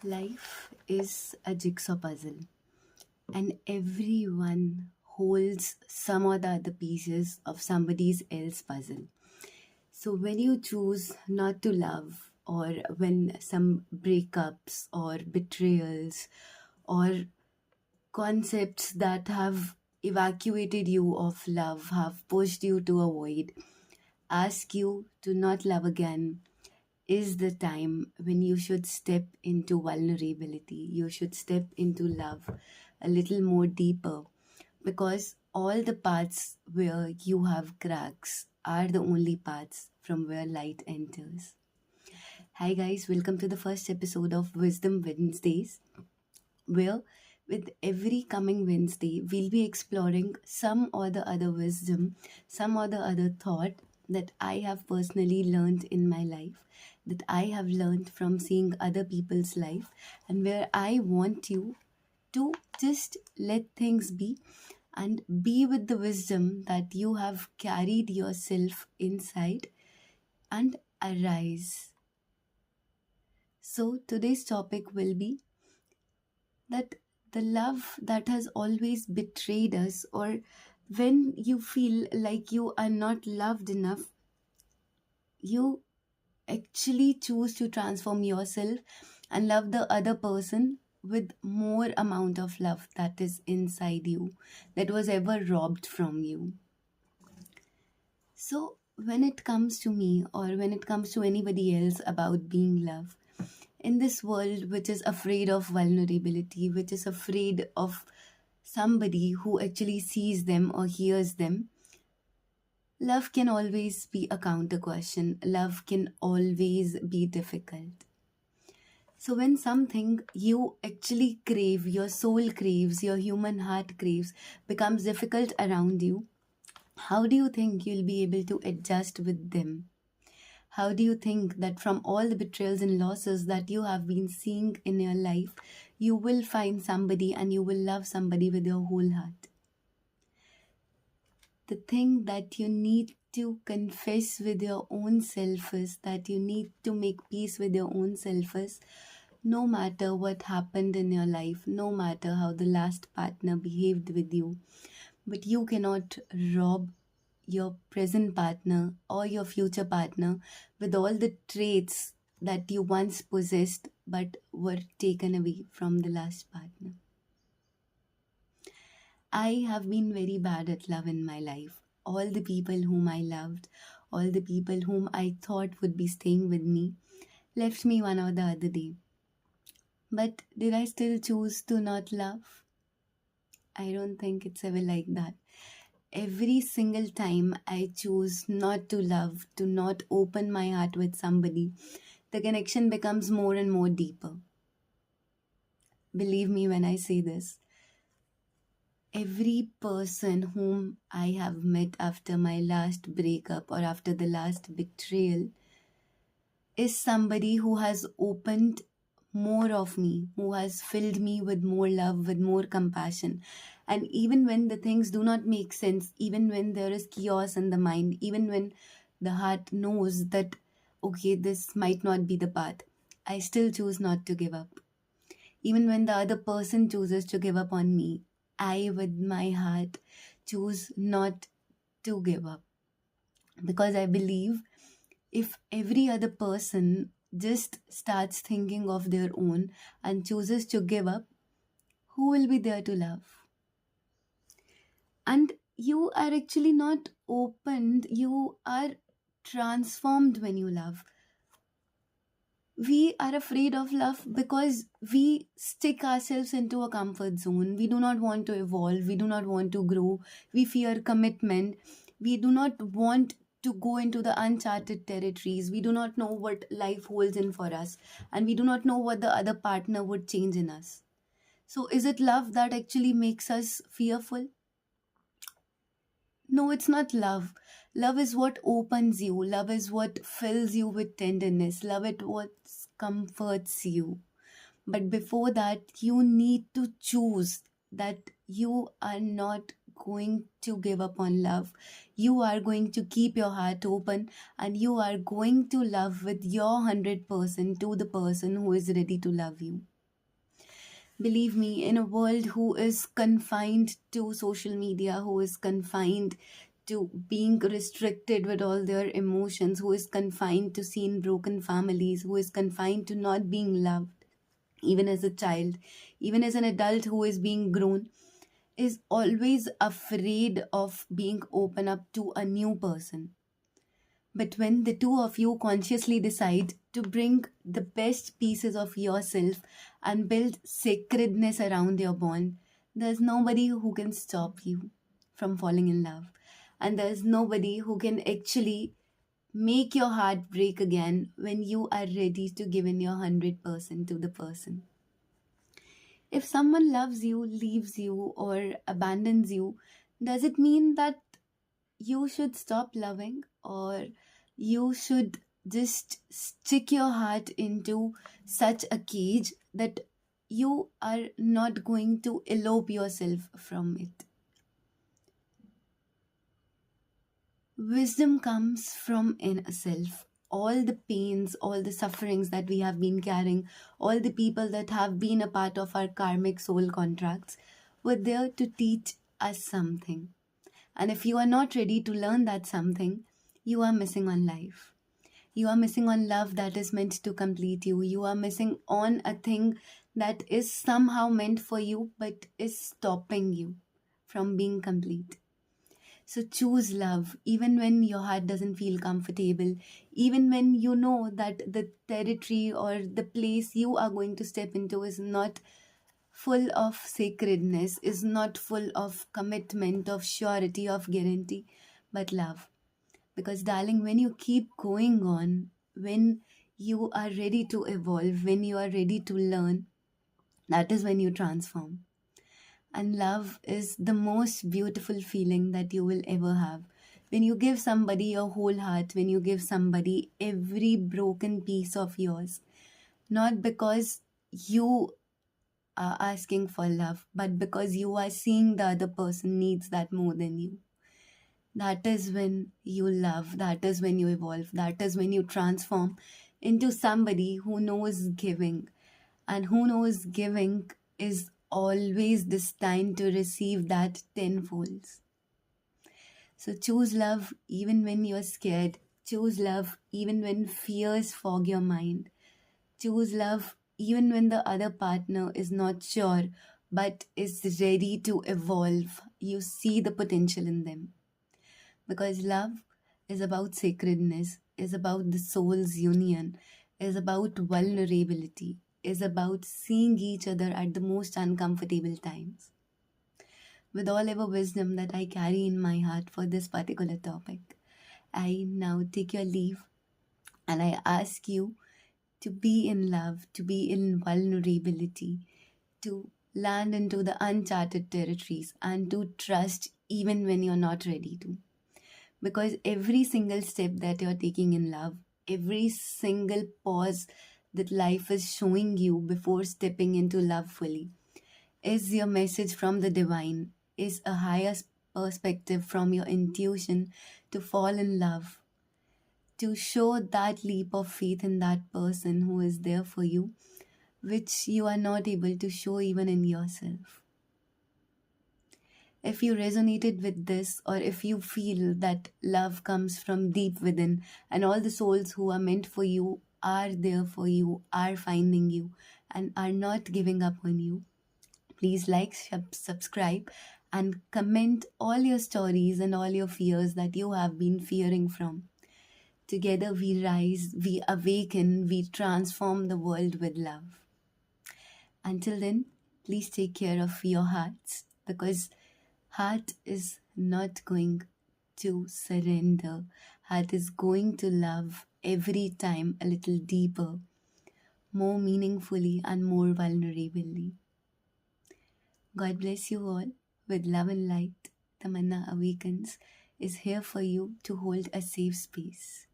Life is a jigsaw puzzle, and everyone holds some or the other pieces of somebody else's puzzle. So, when you choose not to love, or when some breakups or betrayals or concepts that have evacuated you of love have pushed you to a void, ask you to not love again, is the time when you should step into vulnerability. You should step into love a little more deeper, because all the paths where you have cracks are the only paths from where light enters. Hi, guys, welcome to the first episode of Wisdom Wednesdays, where with every coming Wednesday, we'll be exploring some or the other wisdom, some or the other thought that I have personally learned in my life, that I have learned from seeing other people's life, and where I want you to just let things be and be with the wisdom that you have carried yourself inside and arise. So, today's topic will be that the love that has always betrayed us, or when you feel like you are not loved enough, you actually choose to transform yourself and love the other person with more amount of love that is inside you, that was ever robbed from you. So when it comes to me, or when it comes to anybody else about being loved, in this world which is afraid of vulnerability, which is afraid of somebody who actually sees them or hears them, love can always be a counter question. Love can always be difficult. So, when something you actually crave, your soul craves, your human heart craves, becomes difficult around you, how do you think you'll be able to adjust with them? How do you think that from all the betrayals and losses that you have been seeing in your life, you will find somebody and you will love somebody with your whole heart? The thing that you need to confess with your own self is that you need to make peace with your own self is, no matter what happened in your life, no matter how the last partner behaved with you, but you cannot rob your present partner or your future partner with all the traits that you once possessed but were taken away from the last partner. I have been very bad at love in my life. All the people whom I loved, all the people whom I thought would be staying with me, left me one or the other day. But did I still choose to not love? I don't think it's ever like that. Every single time I choose not to love, to not open my heart with somebody, the connection becomes more and more deeper. Believe me when I say this. Every person whom I have met after my last breakup or after the last betrayal is somebody who has opened more of me, who has filled me with more love, with more compassion. And even when the things do not make sense, even when there is chaos in the mind, even when the heart knows that, okay, this might not be the path, I still choose not to give up. Even when the other person chooses to give up on me, I, with my heart, choose not to give up. Because I believe if every other person just starts thinking of their own and chooses to give up, who will be there to love? And you are actually not opened, you are transformed when you love. We are afraid of love because we stick ourselves into a comfort zone. We do not want to evolve. We do not want to grow. We fear commitment. We do not want to go into the uncharted territories. We do not know what life holds in for us. And we do not know what the other partner would change in us. So, is it love that actually makes us fearful? No, it's not love. Love is what opens you. Love is what fills you with tenderness. Love is what comforts you. But before that, you need to choose that you are not going to give up on love. You are going to keep your heart open, and you are going to love with your 100% to the person who is ready to love you. Believe me, in a world who is confined to social media, who is confined to being restricted with all their emotions, who is confined to seeing broken families, who is confined to not being loved, even as a child, even as an adult who is being grown, is always afraid of being open up to a new person. But when the two of you consciously decide to bring the best pieces of yourself and build sacredness around your bond, there's nobody who can stop you from falling in love. And there's nobody who can actually make your heart break again when you are ready to give in your 100% to the person. If someone loves you, leaves you, or abandons you, does it mean that you should stop loving, or you should just stick your heart into such a cage that you are not going to elope yourself from it? Wisdom comes from inner self. All the pains, all the sufferings that we have been carrying, all the people that have been a part of our karmic soul contracts were there to teach us something. And if you are not ready to learn that something, you are missing on life. You are missing on love that is meant to complete you. You are missing on a thing that is somehow meant for you but is stopping you from being complete. So choose love even when your heart doesn't feel comfortable, even when you know that the territory or the place you are going to step into is not full of sacredness, is not full of commitment, of surety, of guarantee, but love. Because, darling, when you keep going on, when you are ready to evolve, when you are ready to learn, that is when you transform. And love is the most beautiful feeling that you will ever have. When you give somebody your whole heart, when you give somebody every broken piece of yours, not because you are asking for love, but because you are seeing the other person needs that more than you. That is when you love, that is when you evolve, that is when you transform into somebody who knows giving. And who knows giving is always destined to receive that tenfold. So choose love even when you're scared. Choose love even when fears fog your mind. Choose love even when the other partner is not sure but is ready to evolve. You see the potential in them. Because love is about sacredness, is about the soul's union, is about vulnerability, is about seeing each other at the most uncomfortable times. With all ever wisdom that I carry in my heart for this particular topic, I now take your leave and I ask you to be in love, to be in vulnerability, to land into the uncharted territories, and to trust even when you're not ready to. Because every single step that you're taking in love, every single pause that life is showing you before stepping into love fully, is your message from the divine, is a higher perspective from your intuition to fall in love, to show that leap of faith in that person who is there for you, which you are not able to show even in yourself. If you resonated with this, or if you feel that love comes from deep within, and all the souls who are meant for you are there for you, are finding you, and are not giving up on you, please like, subscribe, and comment all your stories and all your fears that you have been fearing from. Together we rise, we awaken, we transform the world with love. Until then, please take care of your hearts, because heart is not going to surrender. Heart is going to love every time a little deeper, more meaningfully, and more vulnerably. God bless you all with love and light. Tamanna Awakens is here for you to hold a safe space.